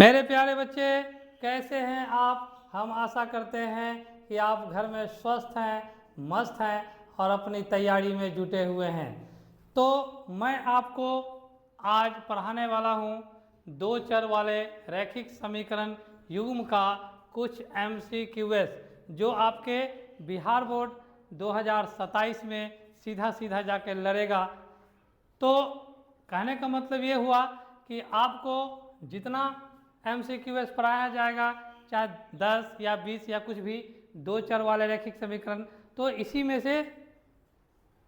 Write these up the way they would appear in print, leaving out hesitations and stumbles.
मेरे प्यारे बच्चे, कैसे हैं आप? हम आशा करते हैं कि आप घर में स्वस्थ हैं, मस्त हैं और अपनी तैयारी में जुटे हुए हैं। तो मैं आपको आज पढ़ाने वाला हूँ दो चर वाले रैखिक समीकरण युग्म का कुछ MCQs जो आपके बिहार बोर्ड 2027 में सीधा सीधा जाके लड़ेगा। तो कहने का मतलब ये हुआ कि आपको जितना MCQs पढ़ाया जाएगा, चाहे 10 या 20 या कुछ भी, दो चर वाले रैखिक समीकरण, तो इसी में से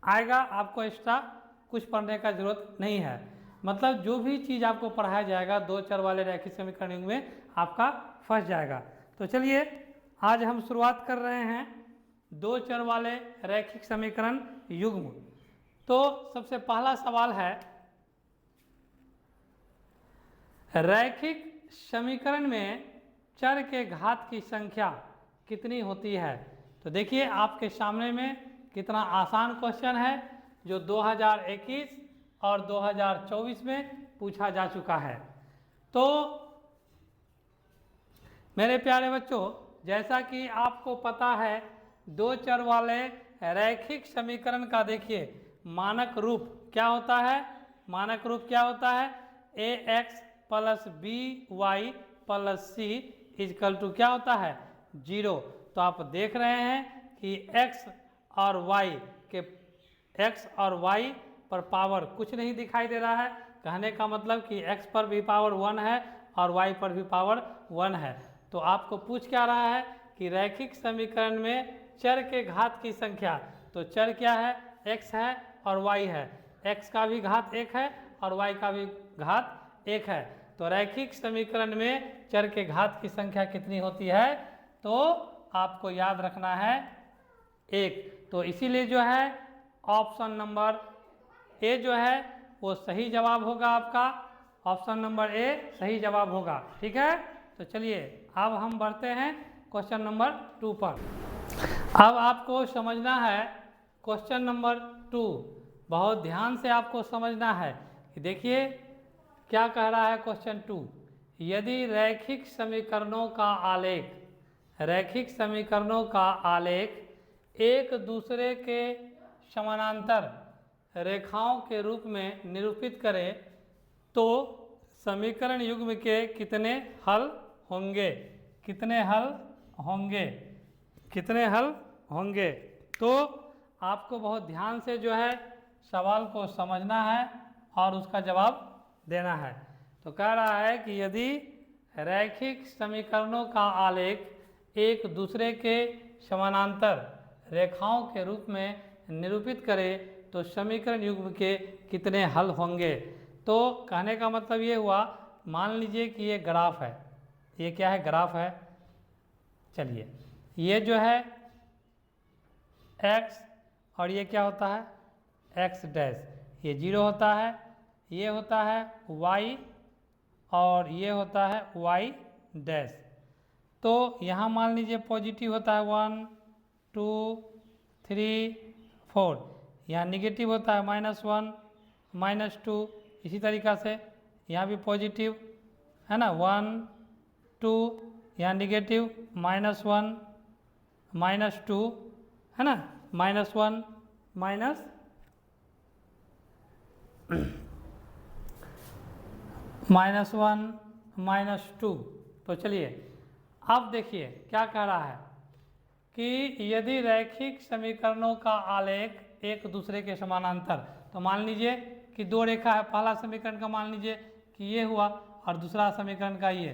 आएगा। आपको एक्स्ट्रा कुछ पढ़ने का जरूरत नहीं है। मतलब जो भी चीज़ आपको पढ़ाया जाएगा दो चर वाले रैखिक समीकरण युग्म में आपका फंस जाएगा। तो चलिए आज हम शुरुआत कर रहे हैं दो चर वाले रैखिक समीकरण युग्म। तो सबसे पहला सवाल है, रैखिक समीकरण में चर के घात की संख्या कितनी होती है? तो देखिए आपके सामने में कितना आसान क्वेश्चन है जो 2021 और 2024 में पूछा जा चुका है। तो मेरे प्यारे बच्चों, जैसा कि आपको पता है दो चर वाले रैखिक समीकरण का देखिए मानक रूप क्या होता है। मानक रूप क्या होता है? ax plus by plus c equal to क्या होता है? 0। तो आप देख रहे हैं कि x और y पर पावर कुछ नहीं दिखाई दे रहा है। कहने का मतलब कि x पर भी पावर 1 है और y पर भी पावर 1 है। तो आपको पूछ क्या रहा है कि रैखिक समीकरण में चर के घात की संख्या। तो चर क्या है? x है और y है। x का भी घात 1 है और y का भी घात 1 है। तो रैखिक समीकरण में चर के घात की संख्या कितनी होती है? तो आपको याद रखना है 1। तो इसीलिए जो है ऑप्शन नंबर ए जो है वो सही जवाब होगा आपका। ऑप्शन नंबर ए सही जवाब होगा। ठीक है, तो चलिए अब हम बढ़ते हैं क्वेश्चन नंबर 2 पर। अब आपको समझना है क्वेश्चन नंबर 2, बहुत ध्यान से आपको समझना है कि देखिए क्या कह रहा है क्वेश्चन 2। यदि रैखिक समीकरणों का आलेख एक दूसरे के समानांतर रेखाओं के रूप में निरूपित करें तो समीकरण युग्म के कितने हल होंगे? कितने हल होंगे? तो आपको बहुत ध्यान से जो है सवाल को समझना है और उसका जवाब देना है। तो कह रहा है कि यदि रैखिक समीकरणों का आलेख एक दूसरे के समानांतर रेखाओं के रूप में निरूपित करे तो समीकरण युग्म के कितने हल होंगे? तो कहने का मतलब ये हुआ, मान लीजिए कि ये ग्राफ है। ये क्या है? ग्राफ है। चलिए ये जो है x और ये क्या होता है? x dash. ये 0 होता है, ये होता है y और ये होता है y डैश। तो यहाँ मान लीजिए पॉजिटिव होता है 1 2 3 4, यहाँ निगेटिव होता है -1 -2। इसी तरीक़ा से यहाँ भी पॉजिटिव है ना, 1 2, यहाँ निगेटिव -1 -2 है ना, -1 -1 -2। तो चलिए अब देखिए क्या कह रहा है कि यदि रैखिक समीकरणों का आलेख एक दूसरे के समानांतर, तो मान लीजिए कि दो रेखा है। पहला समीकरण का मान लीजिए कि ये हुआ और दूसरा समीकरण का ये।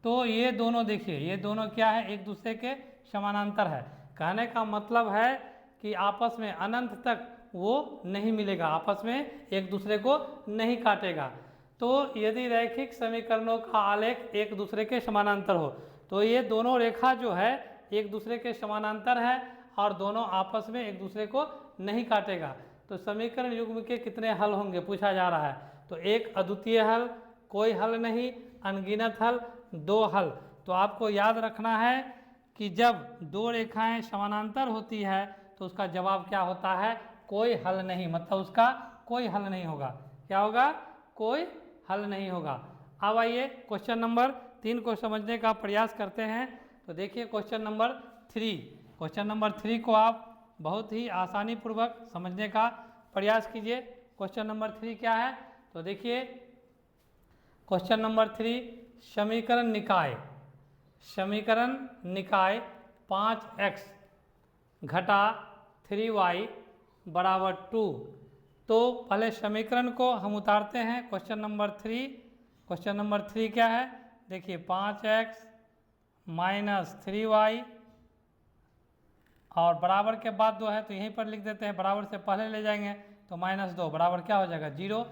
तो ये दोनों देखिए, ये दोनों क्या है? एक दूसरे के समानांतर है। कहने का मतलब है कि आपस में अनंत तक वो नहीं मिलेगा, आपस में एक दूसरे को नहीं काटेगा। तो यदि रैखिक समीकरणों का आलेख एक दूसरे के समानांतर हो तो ये दोनों रेखा जो है एक दूसरे के समानांतर है और दोनों आपस में एक दूसरे को नहीं काटेगा। तो समीकरण युग्म के कितने हल होंगे पूछा जा रहा है। तो एक अद्वितीय हल, कोई हल नहीं, अनगिनत हल, दो हल। तो आपको याद रखना है कि जब दो रेखाएं समानांतर होती है तो उसका जवाब क्या होता है? कोई हल नहीं। मतलब उसका कोई हल नहीं होगा। क्या होगा? कोई हल नहीं होगा। अब आइए क्वेश्चन नंबर 3 को समझने का प्रयास करते हैं। तो देखिए क्वेश्चन नंबर 3, क्वेश्चन नंबर 3 को आप बहुत ही आसानी पूर्वक समझने का प्रयास कीजिए। क्वेश्चन नंबर 3 क्या है? तो देखिए क्वेश्चन नंबर 3, समीकरण निकाय, समीकरण निकाय 5x घटा 3y बराबर 2। तो पहले समीकरण को हम उतारते हैं। क्वेश्चन नंबर 3, क्वेश्चन नंबर 3 क्या है? देखिए 5x माइनस 3y और बराबर के बाद 2 है तो यहीं पर लिख देते हैं, बराबर से पहले ले जाएंगे तो -2 बराबर क्या हो जाएगा? 0।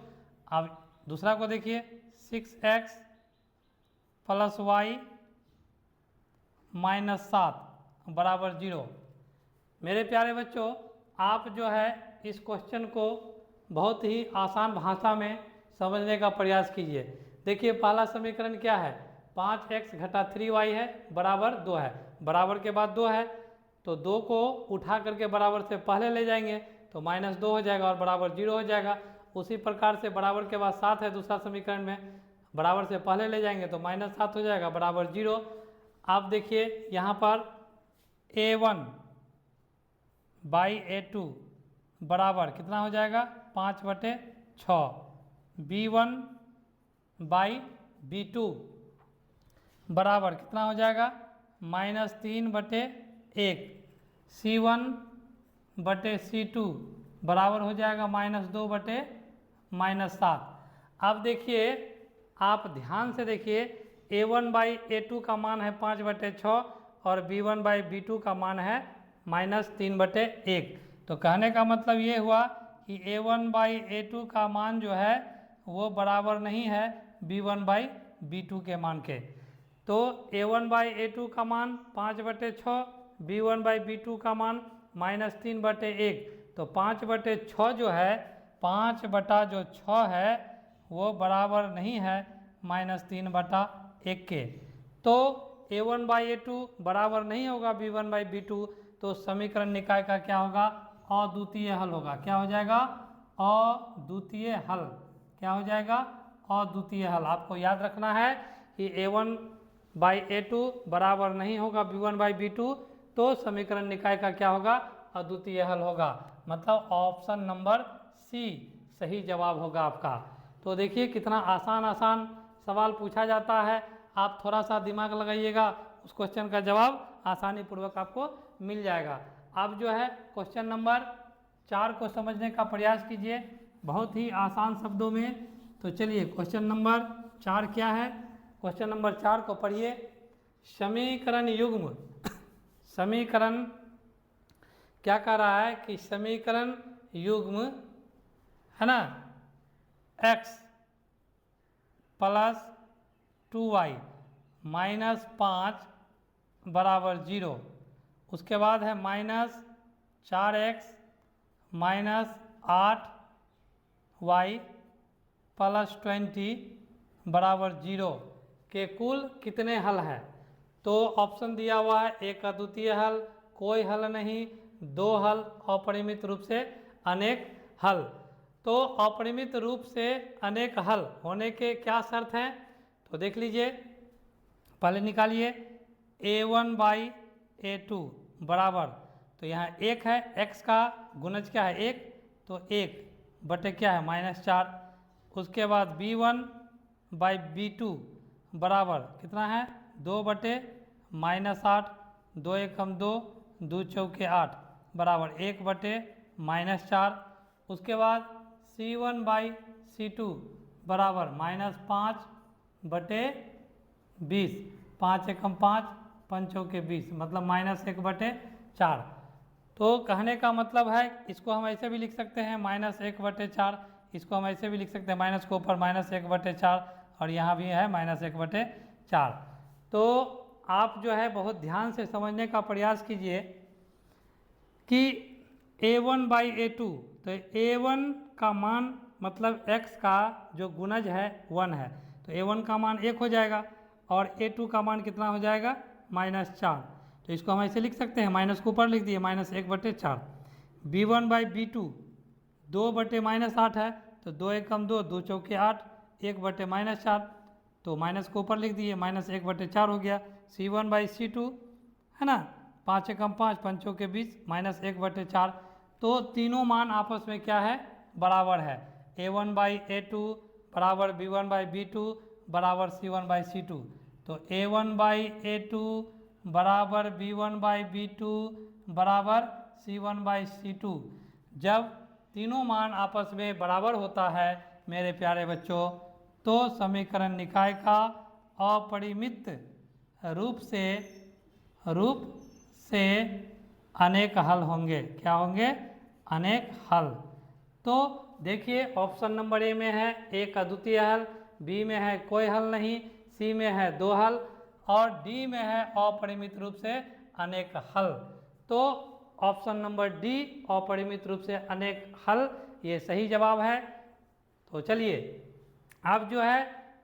अब दूसरा को देखिए 6x प्लस y माइनस 7 बराबर 0। मेरे प्यारे बच्चों, आप जो है इस क्वेश्चन को बहुत ही आसान भाषा में समझने का प्रयास कीजिए। देखिए पहला समीकरण क्या है? 5x घटा 3y है बराबर 2 है, बराबर के बाद 2 है तो 2 को उठा करके बराबर से पहले ले जाएंगे तो -2 हो जाएगा और बराबर 0 हो जाएगा। उसी प्रकार से बराबर के बाद 7 है दूसरा समीकरण में, बराबर से पहले ले जाएंगे तो -7 हो जाएगा बराबर 0। आप देखिए यहाँ पर a1 बाई a2 बराबर कितना हो जाएगा? 5/6। b1 बाई b2 बराबर कितना हो जाएगा? -3/1। c1/c2 बराबर हो जाएगा -2/-7। अब देखिए आप ध्यान से देखिए a1 बाई a2 का मान है 5/6 और b1 बाई b2 का मान है -3/1। तो कहने का मतलब ये हुआ कि a1 बाई a2 का मान जो है वो बराबर नहीं है b1 बाई b2 के मान के। तो a1 बाई a2 का मान 5/6, b1 बाई b2 का मान -3/1। तो 5/6 जो है 5/6 है वो बराबर नहीं है -3/1 के। तो a1 बाई a2 बराबर नहीं होगा b1 बाई b2। तो समीकरण निकाय का क्या होगा? अद्वितीय हल होगा। क्या हो जाएगा? अद्वितीय हल। क्या हो जाएगा? अद्वितीय हल। आपको याद रखना है कि a1 बाई a2 बराबर नहीं होगा b1 बाई b2। तो समीकरण निकाय का क्या होगा? अद्वितीय हल होगा। मतलब ऑप्शन नंबर सी सही जवाब होगा आपका। तो देखिए कितना आसान आसान सवाल पूछा जाता है। आप थोड़ा सा दिमाग लगाइएगा, उस क्वेश्चन का जवाब आसानी पूर्वक आपको मिल जाएगा। अब जो है क्वेश्चन नंबर 4 को समझने का प्रयास कीजिए बहुत ही आसान शब्दों में। तो चलिए क्वेश्चन नंबर 4 क्या है? क्वेश्चन नंबर 4 को पढ़िए। समीकरण युग्म, समीकरण क्या कह रहा है कि समीकरण युग्म है ना x प्लस 2y माइनस 5 बराबर 0। उसके बाद है -4x माइनस 8y प्लस 20 बराबर 0 के कुल कितने हल है? तो ऑप्शन दिया हुआ है एक अद्वितीय हल, कोई हल नहीं, 2 हल, अपरिमित रूप से अनेक हल। तो अपरिमित रूप से अनेक हल होने के क्या शर्त हैं? तो देख लीजिए, पहले निकालिए a1 बाई a2 बराबर, तो यहाँ 1 है, x का गुणज क्या है 1, तो 1 बटे क्या है -4। उसके बाद b1 बाई b2 बराबर कितना है 2 बटे -8, 2 एकम 2, 2 चौके 8 बराबर 1 बटे -4। उसके बाद c1 बाई c2 बराबर -5 बटे 20, 5 एकम 5, 5 चौके 20 मतलब -1 बटे 4। तो कहने का मतलब है इसको हम ऐसे भी लिख सकते हैं -1 बटे 4, इसको हम ऐसे भी लिख सकते हैं माइनस के ऊपर -1 बटे 4 और यहाँ भी है -1 बटे 4। तो आप जो है बहुत ध्यान से समझने का प्रयास कीजिए कि a1 बाई a2, तो a1 का मान मतलब x का जो गुणज है 1 है, तो a1 का मान 1 हो जाएगा और a2 का मान कितना हो जाएगा -4। तो इसको हम ऐसे लिख सकते हैं, माइनस के ऊपर लिख दिए -1 बटे 4। b1 बाई b2 2 बटे -8 है, तो 2 एकम 2, 2 चौके 8, 1 बटे -4 तो माइनस को ऊपर लिख दिए, -1/4 हो गया। C1/C2 है ना, 5 एकम 5, 5 के 20, -1/4। तो तीनों मान आपस में क्या है, बराबर है। A1/A2 बराबर B1/B2 बराबर C1/C2। तो A1/A2 बराबर B1/B2 बराबर C1/C2। जब तीनों मान आपस में बराबर होता है मेरे प्यारे बच्चों, तो समीकरण निकाय का अपरिमित रूप से अनेक हल होंगे। क्या होंगे, अनेक हल। तो देखिए ऑप्शन नंबर ए में है एक अद्वितीय हल, बी में है कोई हल नहीं, सी में है 2 हल और डी में है अपरिमित रूप से अनेक हल। तो ऑप्शन नंबर डी अपरिमित रूप से अनेक हल ये सही जवाब है। तो चलिए अब जो है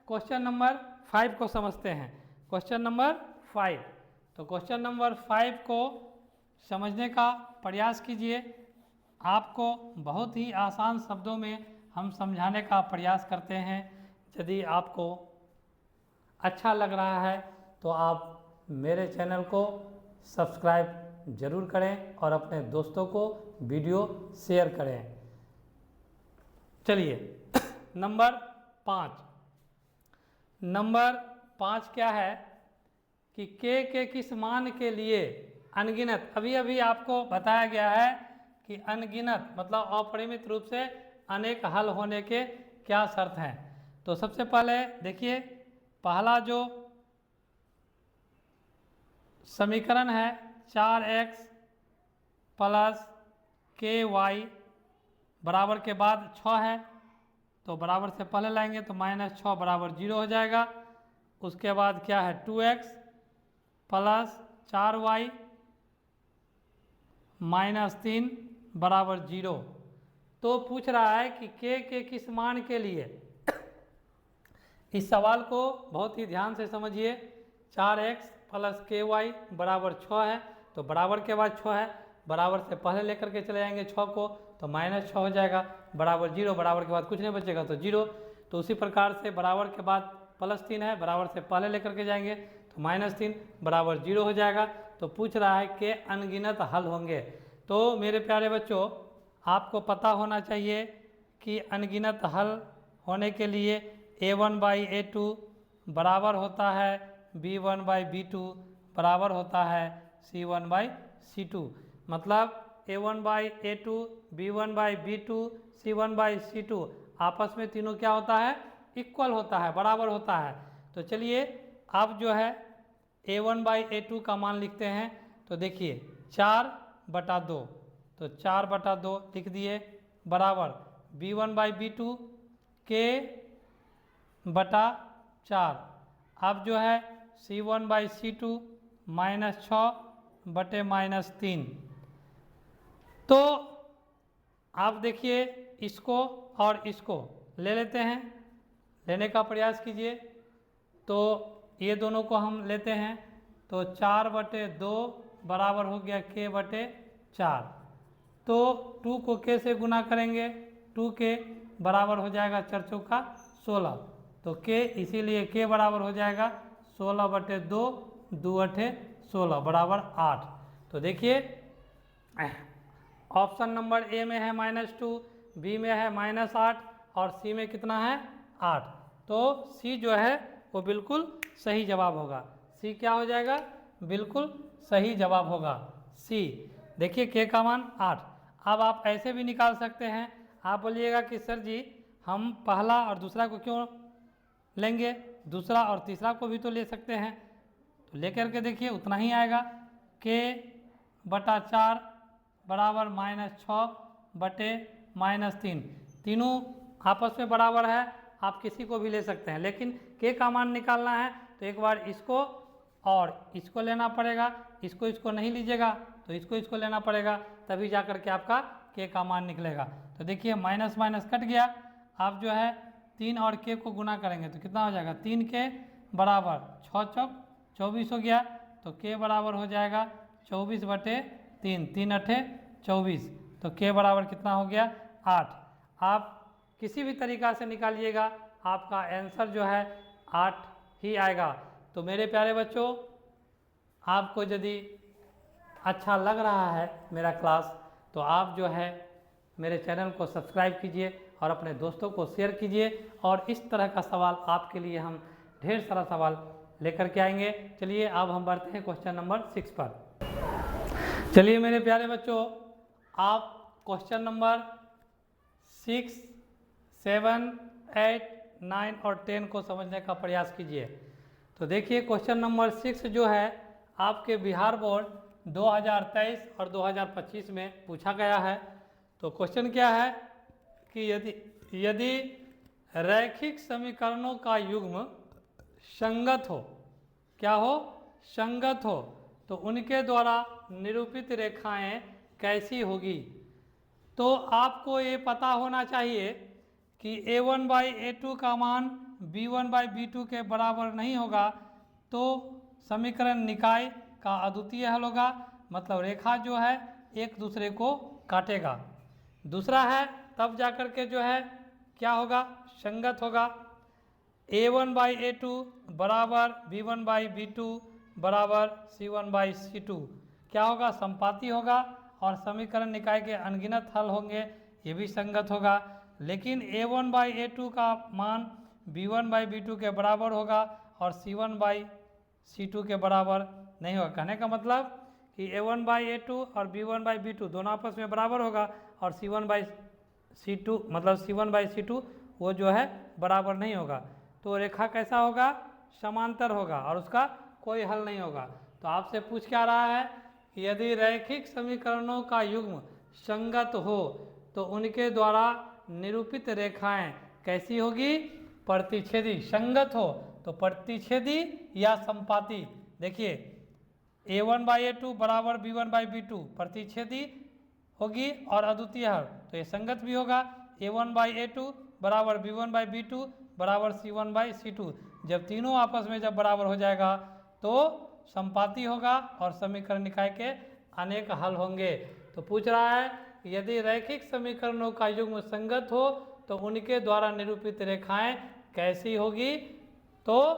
क्वेश्चन नंबर 5 को समझते हैं। क्वेश्चन नंबर 5, तो क्वेश्चन नंबर 5 को समझने का प्रयास कीजिए। आपको बहुत ही आसान शब्दों में हम समझाने का प्रयास करते हैं। यदि आपको अच्छा लग रहा है तो आप मेरे चैनल को सब्सक्राइब जरूर करें और अपने दोस्तों को वीडियो शेयर करें। चलिए नंबर 5 क्या है कि के किस मान के लिए अनगिनत, अभी अभी आपको बताया गया है कि अनगिनत मतलब अपरिमित रूप से अनेक हल होने के क्या शर्त हैं। तो सबसे पहले देखिए पहला जो समीकरण है 4x प्लस ky बराबर के बाद 6 है, तो बराबर से पहले लाएंगे तो -6 बराबर 0 हो जाएगा। उसके बाद क्या है 2x प्लस 4y -3 बराबर 0। तो पूछ रहा है कि के किस मान के लिए। इस सवाल को बहुत ही ध्यान से समझिए। 4x प्लस ky बराबर 6 है, तो बराबर के बाद 6 है, बराबर से पहले लेकर के चले जाएंगे 6 को, तो -6 हो जाएगा, बराबर 0, बराबर के बाद कुछ नहीं बचेगा तो 0। तो उसी प्रकार से बराबर के बाद +3 है, बराबर से पहले लेकर के जाएंगे तो -3 बराबर 0 हो जाएगा। तो पूछ रहा है कि अनगिनत हल होंगे। तो मेरे प्यारे बच्चों आपको पता होना चाहिए कि अनगिनत हल होने के लिए A1/A2 बराबर होता है B1/B2 बराबर होता है C1/C2। मतलब A1/A2 B1/B2 C1/C2 आपस में तीनों क्या होता है, इक्वल होता है, बराबर होता है। तो चलिए अब जो है A1/A2 का मान लिखते हैं। तो देखिए 4/2, तो 4/2 लिख दिए बराबर B1/B2 के बटा 4। अब जो है C1/C2 -6 बटे -3। तो आप देखिए इसको और इसको ले लेते हैं, लेने का प्रयास कीजिए। तो ये दोनों को हम लेते हैं तो 4/2 बराबर हो गया k/4। तो 2 को k से गुना करेंगे, 2k बराबर हो जाएगा 4 चौका 16, तो k इसीलिए k बराबर हो जाएगा 16/2, 2 8 16 बराबर 8। तो देखिए ऑप्शन नंबर ए में है -2, बी में है -8 और सी में कितना है 8। तो सी जो है वो बिल्कुल सही जवाब होगा। सी क्या हो जाएगा, बिल्कुल सही जवाब होगा सी। देखिए के का मान 8। अब आप ऐसे भी निकाल सकते हैं, आप बोलिएगा कि सर जी हम पहला और दूसरा को क्यों लेंगे, दूसरा और तीसरा को भी तो ले सकते हैं। तो लेकर के देखिए उतना ही आएगा, k/4 बराबर -6 बटे -3। तीनों आपस में बराबर है, आप किसी को भी ले सकते हैं, लेकिन के का मान निकालना है तो एक बार इसको और इसको लेना पड़ेगा, इसको नहीं लीजिएगा तो इसको लेना पड़ेगा, तभी जा कर के आपका के का मान निकलेगा। तो देखिए माइनस माइनस कट गया। आप जो है 3 और के को गुना करेंगे तो कितना हो जाएगा, 3 के बराबर 6 चौक 24 हो गया, तो के बराबर हो जाएगा 24/3, 3 8 24, तो के बराबर कितना हो गया 8। आप किसी भी तरीका से निकालिएगा, आपका आंसर जो है 8 ही आएगा। तो मेरे प्यारे बच्चों, आपको यदि अच्छा लग रहा है मेरा क्लास, तो आप जो है मेरे चैनल को सब्सक्राइब कीजिए और अपने दोस्तों को शेयर कीजिए, और इस तरह का सवाल आपके लिए हम ढेर सारा सवाल लेकर के आएंगे। चलिए अब हम बढ़ते हैं क्वेश्चन नंबर 6 पर। चलिए मेरे प्यारे बच्चों, आप क्वेश्चन नंबर 6, 7, 8, 9 और 10 को समझने का प्रयास कीजिए। तो देखिए क्वेश्चन नंबर 6 जो है आपके बिहार बोर्ड 2023 और 2025 में पूछा गया है। तो क्वेश्चन क्या है कि यदि रैखिक समीकरणों का युग्म संगत हो, क्या हो, संगत हो, तो उनके द्वारा निरूपित रेखाएं कैसी होगी। तो आपको ये पता होना चाहिए कि a1/a2 का मान b1/b2 के बराबर नहीं होगा, तो समीकरण निकाय का अद्वितीय हल होगा, मतलब रेखा जो है एक दूसरे को काटेगा। दूसरा है तब जाकर के जो है क्या होगा, संगत होगा। a1/a2 बराबर b1/b2 बराबर c1/c2 क्या होगा, संपाती होगा, और समीकरण निकाय के अनगिनत हल होंगे, ये भी संगत होगा। लेकिन a1/a2 का मान b1/b2 के बराबर होगा और c1/c2 के बराबर नहीं होगा। कहने का मतलब कि a1/a2 और b1/b2 दोनों आपस में बराबर होगा, और c1/c2 मतलब c1/c2 वो जो है बराबर नहीं होगा। तो रेखा कैसा होगा, समांतर होगा, और उसका कोई हल नहीं होगा। तो आपसे पूछ क्या रहा है कि यदि रैखिक समीकरणों का युग्म संगत हो तो उनके द्वारा निरूपित रेखाएं कैसी होगी, प्रतिच्छेदी। संगत हो तो प्रतिच्छेदी या संपाती। देखिए a1/a2 बराबर b1/b2 प्रतिच्छेदी होगी और अद्वितीय हल, तो ये संगत भी होगा। a1/a2 बराबर b1/b2 बराबर c1/c2, जब तीनों आपस में जब बराबर हो जाएगा तो संपाती होगा और समीकरण निकाय के अनेक हल होंगे। तो पूछ रहा है यदि रैखिक समीकरणों का युग्म संगत हो तो उनके द्वारा निरूपित रेखाएं कैसी होगी, तो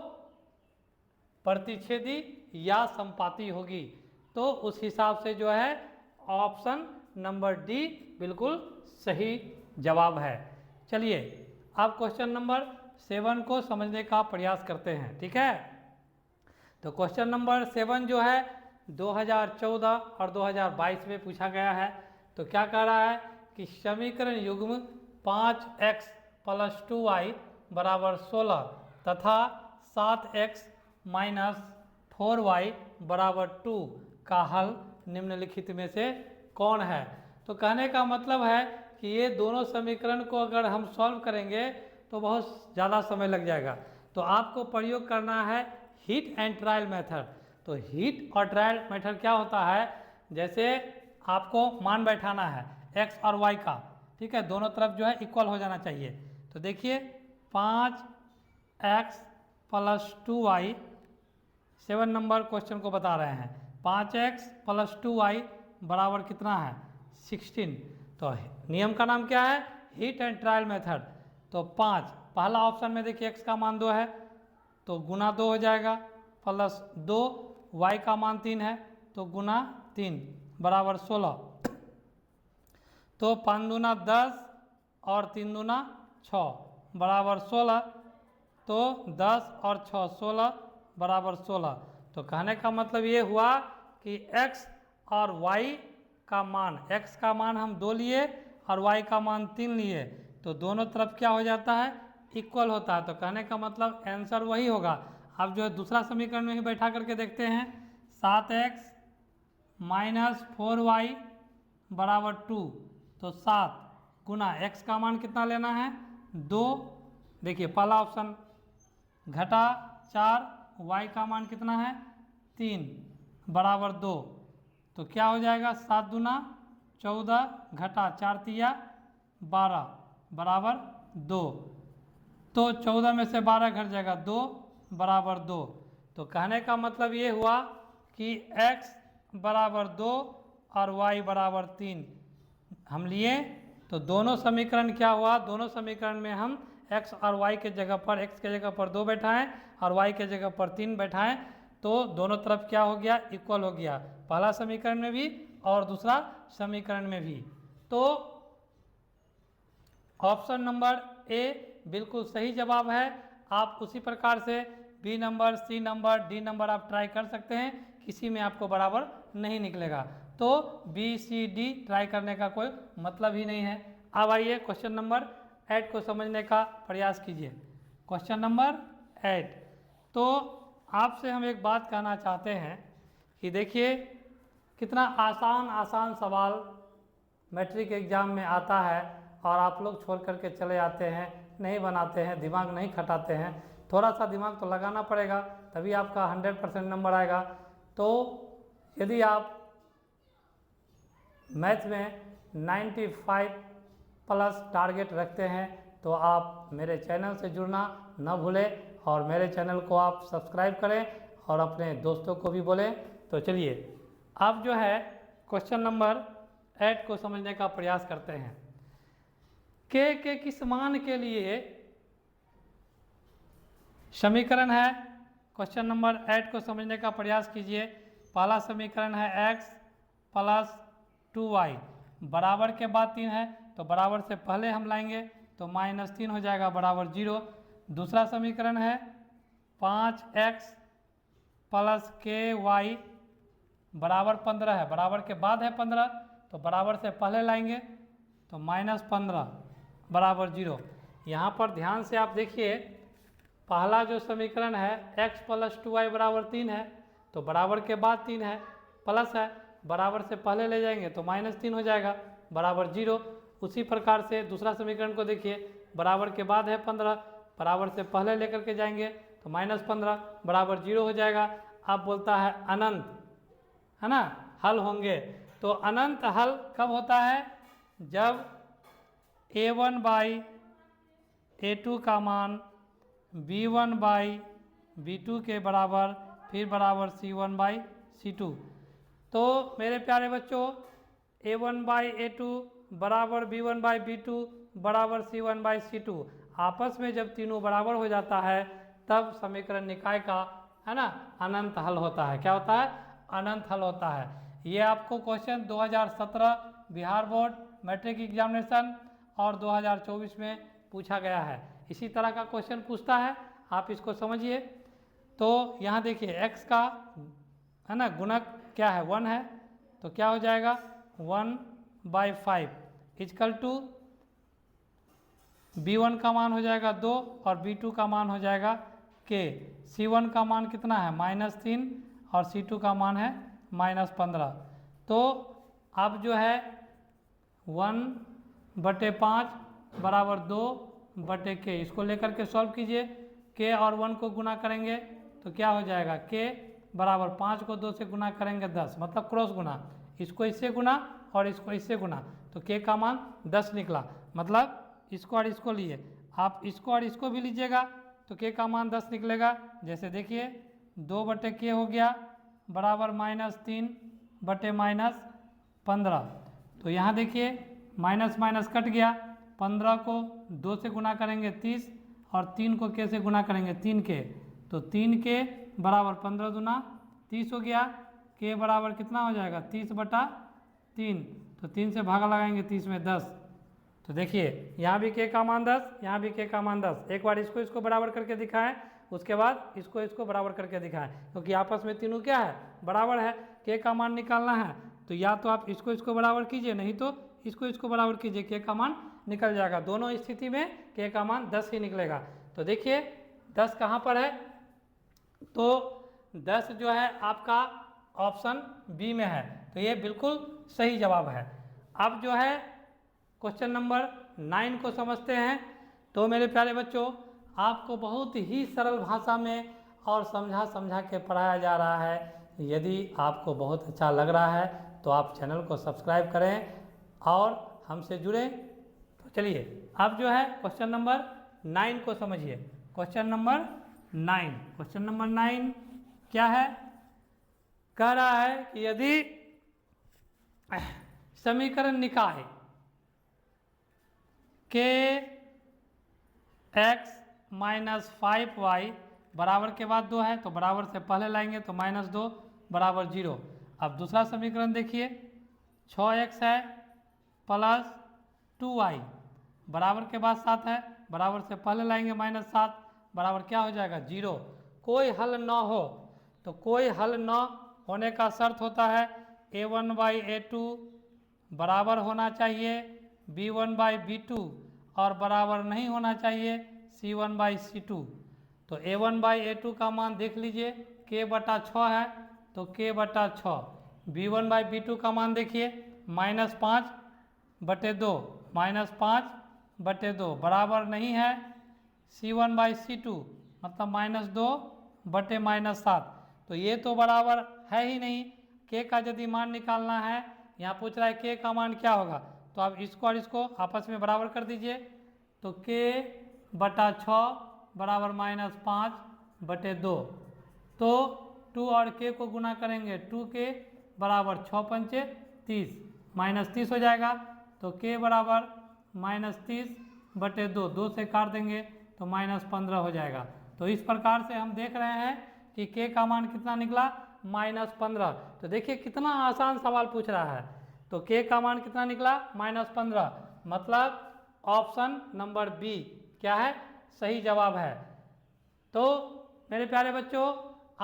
प्रतिच्छेदी या संपाती होगी। तो उस हिसाब से जो है ऑप्शन नंबर डी बिल्कुल सही जवाब है। चलिए अब क्वेश्चन नंबर 7 को समझने का प्रयास करते हैं, ठीक है। तो क्वेश्चन नंबर 7 जो है 2014 और 2022 में पूछा गया है। तो क्या कह रहा है कि समीकरण युग्म 5x + 2y बराबर 16 तथा 7x - 4y बराबर 2 का हल निम्नलिखित में से कौन है। तो कहने का मतलब है कि ये दोनों समीकरण को अगर हम सॉल्व करेंगे तो बहुत ज़्यादा समय लग जाएगा। तो आपको प्रयोग करना है हीट एंड ट्रायल मेथड। तो हीट और ट्रायल मेथड क्या होता है, जैसे आपको मान बैठाना है x और y का, ठीक है, दोनों तरफ जो है इक्वल हो जाना चाहिए। तो देखिए 5x + 2y, 7 नंबर क्वेश्चन को बता रहे हैं। 5x + 2y बराबर कितना है, 16। तो नियम का नाम क्या है, हीट एंड ट्रायल मेथड। तो 5 पहला ऑप्शन में देखिए x का मान 2 है तो गुना 2 हो जाएगा, प्लस 2 y का मान 3 है तो गुना 3 बराबर 16। तो 5 दूना 10 और 3 दूना 6 बराबर 16। तो 10 और 6 16 बराबर 16। तो कहने का मतलब ये हुआ कि x और y का मान, x का मान हम 2 लिए और y का मान 3 लिए, तो दोनों तरफ क्या हो जाता है, इक्वल होता है। तो कहने का मतलब आंसर वही होगा। अब जो है दूसरा समीकरण में ही बैठा करके देखते हैं। 7x - 4y बराबर 2, तो 7 गुना x का मान कितना लेना है, 2। देखिए पहला ऑप्शन घटा 4, y का मान कितना है 3 बराबर 2, तो क्या हो जाएगा 7 दूना 14 घटा 4 तिया 12 बराबर 2। तो 14 में से 12 घट जाएगा 2 बराबर 2। तो कहने का मतलब ये हुआ कि x बराबर 2 और y बराबर 3 हम लिए। तो दोनों समीकरण क्या हुआ, दोनों समीकरण में हम x और y के जगह पर, x के जगह पर 2 बैठाएं और y के जगह पर 3 बैठाएं तो दोनों तरफ क्या हो गया, इक्वल हो गया, पहला समीकरण में भी और दूसरा समीकरण में भी। तो ऑप्शन नंबर ए बिल्कुल सही जवाब है। आप उसी प्रकार से B number, C number, D number आप ट्राई कर सकते हैं, किसी में आपको बराबर नहीं निकलेगा। तो बी सी डी ट्राई करने का कोई मतलब ही नहीं है। अब आइए क्वेश्चन नंबर 8 को समझने का प्रयास कीजिए। क्वेश्चन नंबर 8, तो आपसे हम एक बात कहना चाहते हैं कि देखिए कितना आसान सवाल मैट्रिक एग्जाम में आता है और आप लोग छोड़ करके चले आते हैं, नहीं बनाते हैं, दिमाग नहीं खटाते हैं। थोड़ा सा दिमाग तो लगाना पड़ेगा, तभी आपका 100% नंबर आएगा। तो यदि आप मैथ में 95 प्लस टारगेट रखते हैं तो आप मेरे चैनल से जुड़ना न भूलें और मेरे चैनल को आप सब्सक्राइब करें और अपने दोस्तों को भी बोलें। तो चलिए अब जो है क्वेश्चन नंबर 8 को समझने का प्रयास करते हैं। के किस मान के लिए समीकरण है, क्वेश्चन नंबर 8 को समझने का प्रयास कीजिए। पहला समीकरण है x प्लस 2y, बराबर के बाद 3 है तो बराबर से पहले हम लाएंगे तो -3 हो जाएगा बराबर 0। दूसरा समीकरण है 5x प्लस ky बराबर 15 है, बराबर के बाद है 15 तो बराबर से पहले लाएंगे तो -15 बराबर 0। यहाँ पर ध्यान से आप देखिए, पहला जो समीकरण है x प्लस 2y बराबर 3 है तो बराबर के बाद 3 है, प्लस है, बराबर से पहले ले जाएंगे तो -3 हो जाएगा बराबर 0। उसी प्रकार से दूसरा समीकरण को देखिए, बराबर के बाद है 15, बराबर से पहले लेकर के जाएंगे तो -15 बराबर 0 हो जाएगा। अब बोलता है अनंत, है ना, हल होंगे। तो अनंत हल कब होता है, जब a1 बाई a2 का मान b1 बाई b2 के बराबर, फिर बराबर c1 बाई c2। तो मेरे प्यारे बच्चों a1 बाई a2 बराबर b1 बाई b2 बराबर c1 बाई c2, आपस में जब तीनों बराबर हो जाता है तब समीकरण निकाय का, है ना, अनंत हल होता है। क्या होता है, अनंत हल होता है। ये आपको question 2017 Bihar board matric examination और 2024 में पूछा गया है। इसी तरह का क्वेश्चन पूछता है, आप इसको समझिए। तो यहाँ देखिए x का, है ना, गुणक क्या है, 1 है, तो क्या हो जाएगा 1/5 इजकल टू b1 का मान हो जाएगा 2 और b2 का मान हो जाएगा k। c1 का मान कितना है -3 और c2 का मान है -15। तो अब जो है 1/5 बराबर 2/k, इसको लेकर के सॉल्व कीजिए। k और 1 को गुना करेंगे तो क्या हो जाएगा, k बराबर 5 को 2 से गुना करेंगे 10, मतलब क्रॉस गुना, इसको इससे गुना और इसको इससे गुना, तो k का मान 10 निकला। मतलब इसको और इसको लिए, आप इसको और इसको भी लीजिएगा तो k का मान 10 निकलेगा। जैसे देखिए 2/k हो गया बराबर -3/-15। तो यहाँ देखिए माइनस माइनस कट गया, 15 को 2 से गुना करेंगे 30 और 3 को k से गुना करेंगे 3k, तो 3k बराबर 15 दूना 30 हो गया। k बराबर कितना हो जाएगा 30/3, तो 3 से भागा लगाएंगे 30 में 10, तो देखिए यहाँ भी k का मान 10, यहाँ भी k का मान 10। एक बार इसको इसको बराबर करके दिखाएं, उसके बाद इसको इसको बराबर करके दिखाएं, क्योंकि आपस में तीनों क्या है, बराबर है। k का मान निकालना है तो या तो आप इसको इसको बराबर कीजिए, नहीं तो इसको इसको बराबर कीजिए, k का मान निकल जाएगा। दोनों स्थिति में k का मान 10 ही निकलेगा। तो देखिए 10 कहाँ पर है, तो 10 जो है आपका ऑप्शन बी में है, तो ये बिल्कुल सही जवाब है। अब जो है क्वेश्चन नंबर 9 को समझते हैं। तो मेरे प्यारे बच्चों, आपको बहुत ही सरल भाषा में और समझा समझा के पढ़ाया जा रहा है। यदि आपको बहुत अच्छा लग रहा है तो आप चैनल को सब्सक्राइब करें और हमसे जुड़ें। तो चलिए अब जो है क्वेश्चन नंबर 9 को समझिए। क्वेश्चन नंबर 9, क्वेश्चन नंबर 9 क्या है, कह रहा है कि यदि समीकरण निकाय के x माइनस 5y बराबर के बाद 2 है, तो बराबर से पहले लाएंगे तो -2 बराबर 0। अब दूसरा समीकरण देखिए, 6x है प्लस 2y बराबर के बाद 7 है, बराबर से पहले लाएंगे -7 बराबर क्या हो जाएगा 0। कोई हल न हो तो कोई हल न होने का शर्त होता है a1/a2 बराबर होना चाहिए b1/b2 और बराबर नहीं होना चाहिए c1/c2। तो a1/a2 का मान देख लीजिए k/6 है तो k/6, b1/b2 का मान देखिए -5/2 -5/2 बराबर नहीं है c1/c2 मतलब -2/-7। तो ये तो बराबर है ही नहीं। k का यदि मान निकालना है, यहाँ पूछ रहा है k का मान क्या होगा, तो आप इसको और इसको आपस में बराबर कर दीजिए। तो k/6 बराबर -5/2। तो 2 और k को गुना करेंगे 2k बराबर 6 पंचे 30 -30 हो जाएगा। तो k बराबर -30/2, 2 से काट देंगे तो -15 हो जाएगा। तो इस प्रकार से हम देख रहे हैं कि k का मान कितना निकला -15। तो देखिए कितना आसान सवाल पूछ रहा है। तो k का मान कितना निकला -15, मतलब ऑप्शन नंबर बी क्या है, सही जवाब है। तो मेरे प्यारे बच्चों,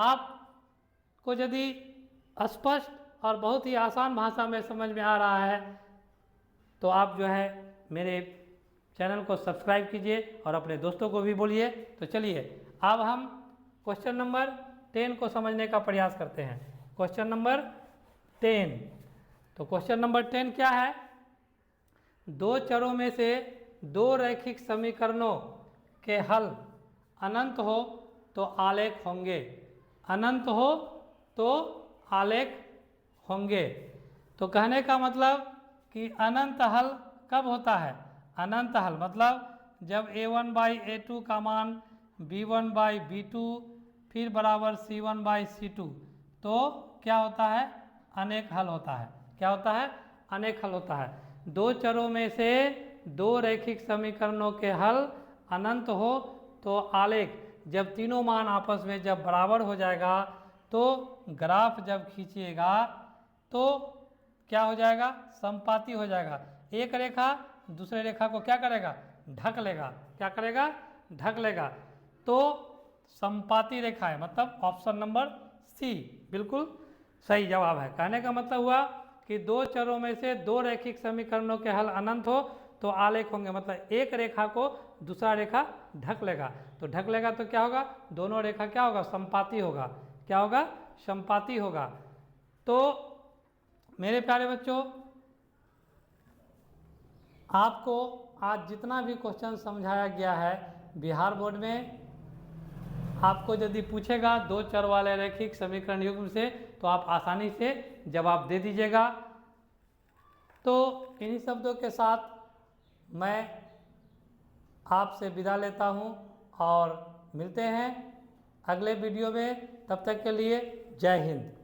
आपको यदि स्पष्ट और बहुत ही आसान भाषा में समझ में आ रहा है तो आप जो है मेरे चैनल को सब्सक्राइब कीजिए और अपने दोस्तों को भी बोलिए। तो चलिए अब हम क्वेश्चन नंबर 10 को समझने का प्रयास करते हैं। Question number 10। तो क्वेश्चन नंबर 10 क्या है, दो चरों में से दो रैखिक समीकरणों के हल अनंत हो तो आलेख होंगे, अनंत हो तो आलेख होंगे। तो कहने का मतलब कि अनंत हल कब होता है, अनंत हल मतलब जब a1/a2 का मान b1/b2 फिर बराबर c1/c2, तो क्या होता है, अनेक हल होता है। क्या होता है, अनेक हल होता है। दो चरों में से दो रैखिक समीकरणों के हल अनंत हो तो आलेख, जब तीनों मान आपस में जब बराबर हो जाएगा तो ग्राफ जब खींचिएगा तो क्या हो जाएगा, समपाती हो जाएगा। एक रेखा दूसरे रेखा को क्या करेगा, ढक लेगा। क्या करेगा, ढक लेगा। तो समपाती रेखा है, मतलब ऑप्शन नंबर सी बिल्कुल सही जवाब है। कहने का मतलब हुआ कि दो चरों में से दो रैखिक समीकरणों के हल अनंत हो तो आलेख होंगे, मतलब एक रेखा को दूसरा रेखा ढक लेगा। तो ढक लेगा तो क्या होगा, दोनों रेखा क्या होगा, समपाती होगा। क्या होगा, समपाती होगा। तो मेरे प्यारे बच्चों, आपको आज जितना भी क्वेश्चन समझाया गया है बिहार बोर्ड में, आपको यदि पूछेगा दो चर वाले रैखिक समीकरण युग्म से तो आप आसानी से जवाब दे दीजिएगा। तो इन्हीं शब्दों के साथ मैं आपसे विदा लेता हूं और मिलते हैं अगले वीडियो में। तब तक के लिए जय हिंद।